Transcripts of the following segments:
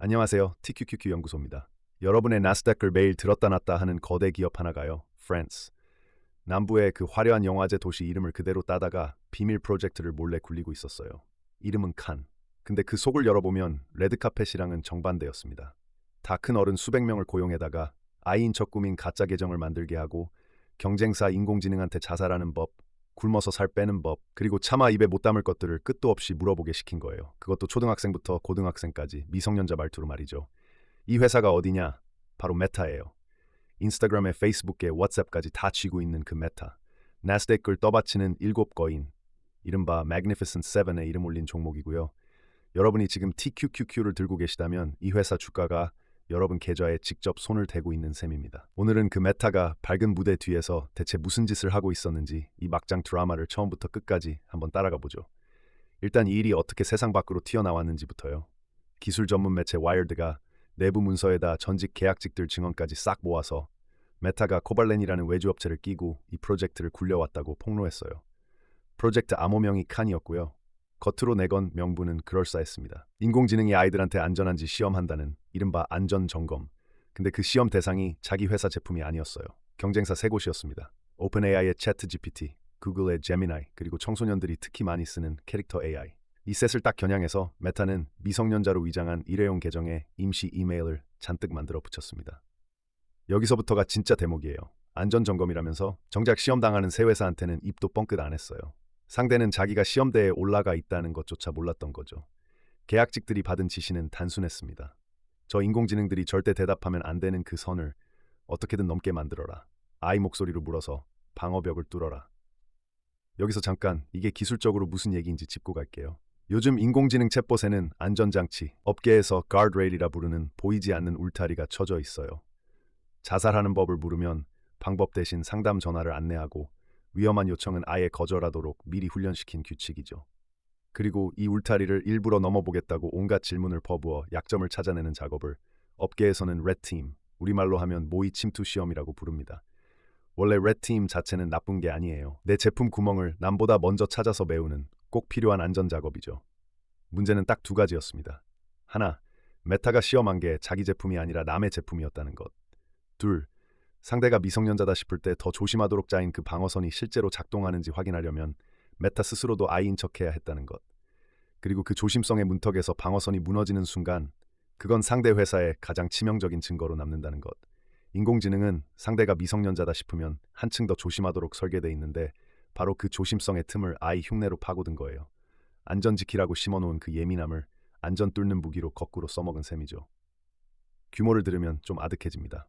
안녕하세요. TQQQ 연구소입니다. 여러분의 나스닥을 매일 들었다 놨다 하는 거대 기업 하나가요. 프랜스. 남부의 그 화려한 영화제 도시 이름을 그대로 따다가 비밀 프로젝트를 몰래 굴리고 있었어요. 이름은 칸. 근데 그 속을 열어보면 레드카펫이랑은 정반대였습니다. 다 큰 어른 수백 명을 고용해다가 아이인 척 꾸민 가짜 계정을 만들게 하고 경쟁사 인공지능한테 자살하는 법, 굶어서 살 빼는 법, 그리고 차마 입에 못 담을 것들을 끝도 없이 물어보게 시킨 거예요. 그것도 초등학생부터 고등학생까지 미성년자 말투로 말이죠. 이 회사가 어디냐? 바로 메타예요. 인스타그램에 페이스북에 왓츠앱까지 다 쥐고 있는 그 메타. 나스닥을 떠받치는 일곱 거인, 이른바 Magnificent Seven에 이름 올린 종목이고요. 여러분이 지금 TQQQ를 들고 계시다면 이 회사 주가가 여러분 계좌에 직접 손을 대고 있는 셈입니다. 오늘은 그 메타가 밝은 무대 뒤에서 대체 무슨 짓을 하고 있었는지 이 막장 드라마를 처음부터 끝까지 한번 따라가 보죠. 일단 이 일이 어떻게 세상 밖으로 튀어나왔는지부터요. 기술 전문 매체 와이어드가 내부 문서에다 전직 계약직들 증언까지 싹 모아서 메타가 코발렌이라는 외주업체를 끼고 이 프로젝트를 굴려왔다고 폭로했어요. 프로젝트 암호명이 칸이었고요. 겉으로 내건 명분은 그럴싸했습니다. 인공지능이 아이들한테 안전한지 시험한다는 이른바 안전점검. 근데 그 시험 대상이 자기 회사 제품이 아니었어요. 경쟁사 세 곳이었습니다. 오픈AI의 챗GPT, 구글의 제미나이, 그리고 청소년들이 특히 많이 쓰는 캐릭터 AI. 이 셋을 딱 겨냥해서 메타는 미성년자로 위장한 일회용 계정에 임시 이메일을 잔뜩 만들어 붙였습니다. 여기서부터가 진짜 대목이에요. 안전점검이라면서 정작 시험당하는 새 회사한테는 입도 뻥끗 안 했어요. 상대는 자기가 시험대에 올라가 있다는 것조차 몰랐던 거죠. 계약직들이 받은 지시는 단순했습니다. 저 인공지능들이 절대 대답하면 안 되는 그 선을 어떻게든 넘게 만들어라. 아이 목소리로 물어서 방어벽을 뚫어라. 여기서 잠깐 이게 기술적으로 무슨 얘기인지 짚고 갈게요. 요즘 인공지능 챗봇에는 안전장치, 업계에서 가드레일이라 부르는 보이지 않는 울타리가 쳐져 있어요. 자살하는 법을 물으면 방법 대신 상담 전화를 안내하고 위험한 요청은 아예 거절하도록 미리 훈련시킨 규칙이죠. 그리고 이 울타리를 일부러 넘어보겠다고 온갖 질문을 퍼부어 약점을 찾아내는 작업을 업계에서는 레드팀, 우리말로 하면 모의 침투 시험이라고 부릅니다. 원래 레드팀 자체는 나쁜 게 아니에요. 내 제품 구멍을 남보다 먼저 찾아서 메우는 꼭 필요한 안전 작업이죠. 문제는 딱 두 가지였습니다. 하나, 메타가 시험한 게 자기 제품이 아니라 남의 제품이었다는 것. 둘, 상대가 미성년자다 싶을 때 더 조심하도록 짜인 그 방어선이 실제로 작동하는지 확인하려면 메타 스스로도 아이인 척해야 했다는 것. 그리고 그 조심성의 문턱에서 방어선이 무너지는 순간 그건 상대 회사의 가장 치명적인 증거로 남는다는 것. 인공지능은 상대가 미성년자다 싶으면 한층 더 조심하도록 설계돼 있는데 바로 그 조심성의 틈을 아이 흉내로 파고든 거예요. 안전 지키라고 심어놓은 그 예민함을 안전 뚫는 무기로 거꾸로 써먹은 셈이죠. 규모를 들으면 좀 아득해집니다.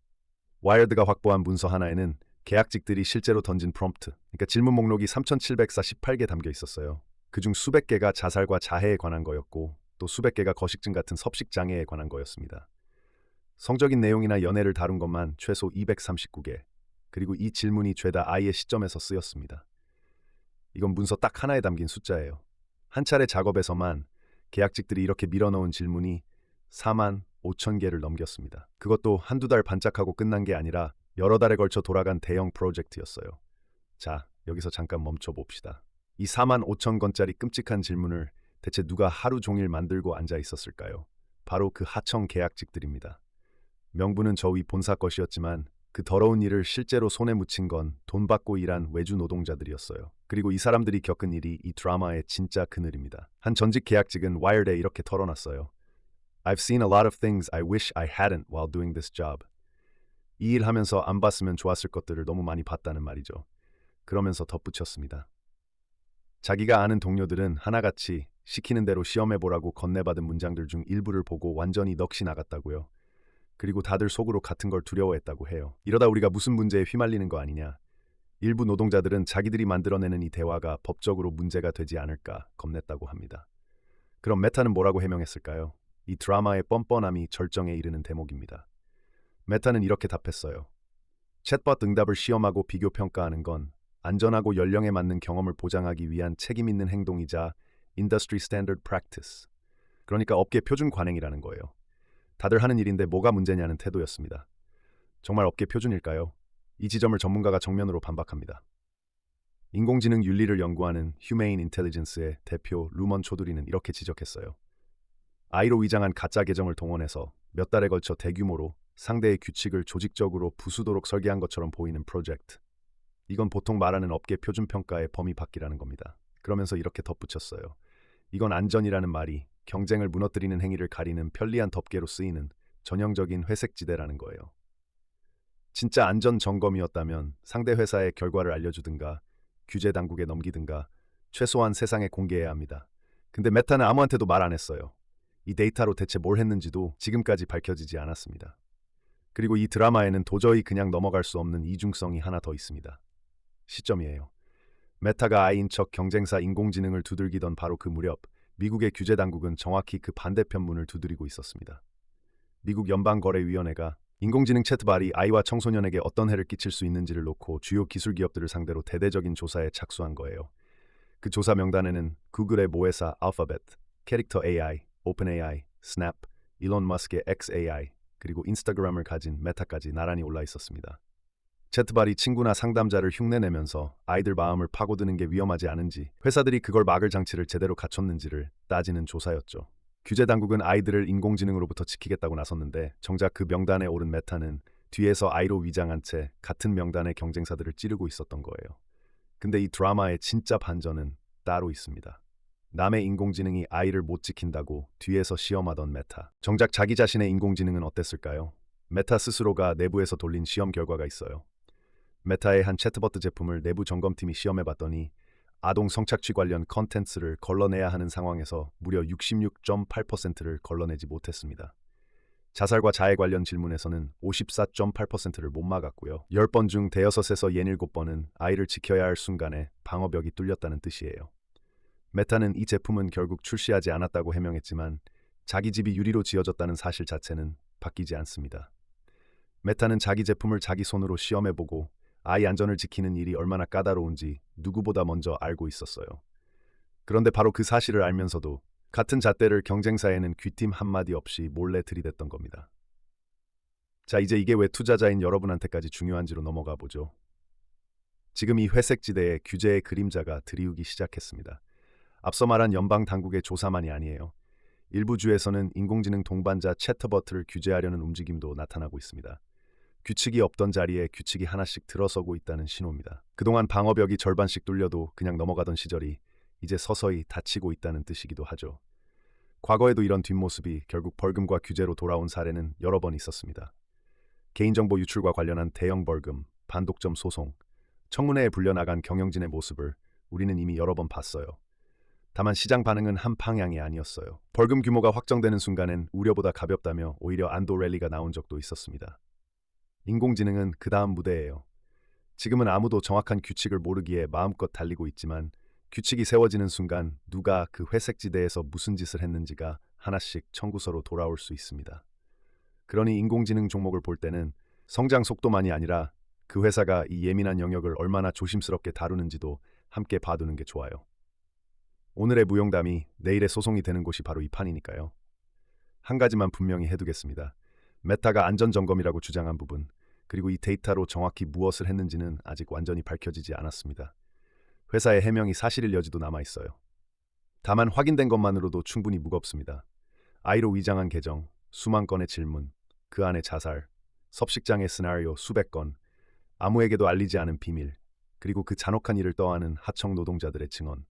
와이어드가 확보한 문서 하나에는 계약직들이 실제로 던진 프롬프트, 그러니까 질문 목록이 3,748개 담겨 있었어요. 그중 수백 개가 자살과 자해에 관한 거였고 또 수백 개가 거식증 같은 섭식 장애에 관한 거였습니다. 성적인 내용이나 연애를 다룬 것만 최소 239개, 그리고 이 질문이 죄다 아이의 시점에서 쓰였습니다. 이건 문서 딱 하나에 담긴 숫자예요. 한 차례 작업에서만 계약직들이 이렇게 밀어넣은 질문이 4만 5천 개를 넘겼습니다. 그것도 한두 달 반짝하고 끝난 게 아니라 여러 달에 걸쳐 돌아간 대형 프로젝트였어요. 자, 여기서 잠깐 멈춰 봅시다. 이 4만 5천 건짜리 끔찍한 질문을 대체 누가 하루 종일 만들고 앉아 있었을까요? 바로 그 하청 계약직들입니다. 명분은 저 위 본사 것이었지만 그 더러운 일을 실제로 손에 묻힌 건 돈 받고 일한 외주 노동자들이었어요. 그리고 이 사람들이 겪은 일이 이 드라마의 진짜 그늘입니다. 한 전직 계약직은 와이어드에 이렇게 털어놨어요. I've seen a lot of things I wish I hadn't while doing this job. 이 일 하면서 안 봤으면 좋았을 것들을 너무 많이 봤다는 말이죠. 그러면서 덧붙였습니다. 자기가 아는 동료들은 하나같이 시키는 대로 시험해보라고 건네받은 문장들 중 일부를 보고 완전히 넋이 나갔다고요. 그리고 다들 속으로 같은 걸 두려워했다고 해요. 이러다 우리가 무슨 문제에 휘말리는 거 아니냐. 일부 노동자들은 자기들이 만들어내는 이 대화가 법적으로 문제가 되지 않을까 겁냈다고 합니다. 그럼 메타는 뭐라고 해명했을까요? 이 드라마의 뻔뻔함이 절정에 이르는 대목입니다. 메타는 이렇게 답했어요. 챗봇 응답을 시험하고 비교 평가하는 건 안전하고 연령에 맞는 경험을 보장하기 위한 책임 있는 행동이자 Industry Standard Practice. 그러니까 업계 표준 관행이라는 거예요. 다들 하는 일인데 뭐가 문제냐는 태도였습니다. 정말 업계 표준일까요? 이 지점을 전문가가 정면으로 반박합니다. 인공지능 윤리를 연구하는 Humane Intelligence의 대표 루먼 초두리는 이렇게 지적했어요. I로 위장한 가짜 계정을 동원해서 몇 달에 걸쳐 대규모로 상대의 규칙을 조직적으로 부수도록 설계한 것처럼 보이는 프로젝트. 이건 보통 말하는 업계 표준 평가의 범위 밖이라는 겁니다. 그러면서 이렇게 덧붙였어요. 이건 안전이라는 말이 경쟁을 무너뜨리는 행위를 가리는 편리한 덮개로 쓰이는 전형적인 회색지대라는 거예요. 진짜 안전 점검이었다면 상대 회사의 결과를 알려주든가 규제 당국에 넘기든가 최소한 세상에 공개해야 합니다. 근데 메타는 아무한테도 말 안 했어요. 이 데이터로 대체 뭘 했는지도 지금까지 밝혀지지 않았습니다. 그리고 이 드라마에는 도저히 그냥 넘어갈 수 없는 이중성이 하나 더 있습니다. 시점이에요. 메타가 아이인 척 경쟁사 인공지능을 두들기던 바로 그 무렵 미국의 규제 당국은 정확히 그 반대편 문을 두드리고 있었습니다. 미국 연방거래위원회가 인공지능 챗봇이 아이와 청소년에게 어떤 해를 끼칠 수 있는지를 놓고 주요 기술 기업들을 상대로 대대적인 조사에 착수한 거예요. 그 조사 명단에는 구글의 모회사 알파벳, 캐릭터 AI, 오픈AI, 스냅, 일론 머스크의 XAI, 그리고 인스타그램을 가진 메타까지 나란히 올라 있었습니다. 챗봇이 친구나 상담자를 흉내내면서 아이들 마음을 파고드는 게 위험하지 않은지, 회사들이 그걸 막을 장치를 제대로 갖췄는지를 따지는 조사였죠. 규제 당국은 아이들을 인공지능으로부터 지키겠다고 나섰는데 정작 그 명단에 오른 메타는 뒤에서 아이로 위장한 채 같은 명단의 경쟁사들을 찌르고 있었던 거예요. 근데 이 드라마의 진짜 반전은 따로 있습니다. 남의 인공지능이 아이를 못 지킨다고 뒤에서 시험하던 메타. 정작 자기 자신의 인공지능은 어땠을까요? 메타 스스로가 내부에서 돌린 시험 결과가 있어요. 메타의 한 채트버트 제품을 내부 점검팀이 시험해봤더니 아동 성착취 관련 컨텐츠를 걸러내야 하는 상황에서 무려 66.8%를 걸러내지 못했습니다. 자살과 자해 관련 질문에서는 54.8%를 못 막았고요. 10번 중 대여섯에서 67번은 아이를 지켜야 할 순간에 방어벽이 뚫렸다는 뜻이에요. 메타는 이 제품은 결국 출시하지 않았다고 해명했지만 자기 집이 유리로 지어졌다는 사실 자체는 바뀌지 않습니다. 메타는 자기 제품을 자기 손으로 시험해보고 아이 안전을 지키는 일이 얼마나 까다로운지 누구보다 먼저 알고 있었어요. 그런데 바로 그 사실을 알면서도 같은 잣대를 경쟁사에는 귀띔 한마디 없이 몰래 들이댔던 겁니다. 자, 이제 이게 왜 투자자인 여러분한테까지 중요한지로 넘어가 보죠. 지금 이 회색지대에 규제의 그림자가 드리우기 시작했습니다. 앞서 말한 연방 당국의 조사만이 아니에요. 일부 주에서는 인공지능 동반자 챗버트를 규제하려는 움직임도 나타나고 있습니다. 규칙이 없던 자리에 규칙이 하나씩 들어서고 있다는 신호입니다. 그동안 방어벽이 절반씩 뚫려도 그냥 넘어가던 시절이 이제 서서히 닫히고 있다는 뜻이기도 하죠. 과거에도 이런 뒷모습이 결국 벌금과 규제로 돌아온 사례는 여러 번 있었습니다. 개인정보 유출과 관련한 대형 벌금, 반독점 소송, 청문회에 불려나간 경영진의 모습을 우리는 이미 여러 번 봤어요. 다만 시장 반응은 한 방향이 아니었어요. 벌금 규모가 확정되는 순간엔 우려보다 가볍다며 오히려 안도 랠리가 나온 적도 있었습니다. 인공지능은 그 다음 무대예요. 지금은 아무도 정확한 규칙을 모르기에 마음껏 달리고 있지만 규칙이 세워지는 순간 누가 그 회색지대에서 무슨 짓을 했는지가 하나씩 청구서로 돌아올 수 있습니다. 그러니 인공지능 종목을 볼 때는 성장 속도만이 아니라 그 회사가 이 예민한 영역을 얼마나 조심스럽게 다루는지도 함께 봐두는 게 좋아요. 오늘의 무용담이 내일의 소송이 되는 곳이 바로 이 판이니까요. 한 가지만 분명히 해두겠습니다. 메타가 안전점검이라고 주장한 부분, 그리고 이 데이터로 정확히 무엇을 했는지는 아직 완전히 밝혀지지 않았습니다. 회사의 해명이 사실일 여지도 남아있어요. 다만 확인된 것만으로도 충분히 무겁습니다. 아이로 위장한 계정, 수만 건의 질문, 그 안에 자살, 섭식장의 시나리오 수백 건, 아무에게도 알리지 않은 비밀, 그리고 그 잔혹한 일을 떠하는 하청 노동자들의 증언.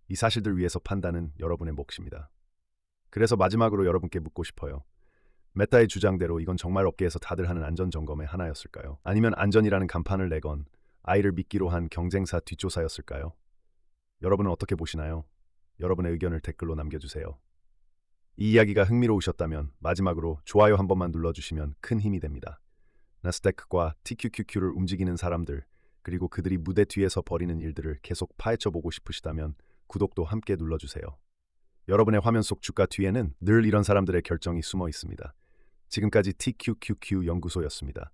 이 사실들 위에서 판단은 여러분의 몫입니다. 그래서 마지막으로 여러분께 묻고 싶어요. 메타의 주장대로 이건 정말 업계에서 다들 하는 안전점검의 하나였을까요? 아니면 안전이라는 간판을 내건 아이를 미끼로 한 경쟁사 뒷조사였을까요? 여러분은 어떻게 보시나요? 여러분의 의견을 댓글로 남겨주세요. 이 이야기가 흥미로우셨다면 마지막으로 좋아요 한 번만 눌러주시면 큰 힘이 됩니다. 나스닥과 TQQQ를 움직이는 사람들, 그리고 그들이 무대 뒤에서 벌이는 일들을 계속 파헤쳐보고 싶으시다면 구독도 함께 눌러주세요. 여러분의 화면 속 주가 뒤에는 늘 이런 사람들의 결정이 숨어 있습니다. 지금까지 TQQQ 연구소였습니다.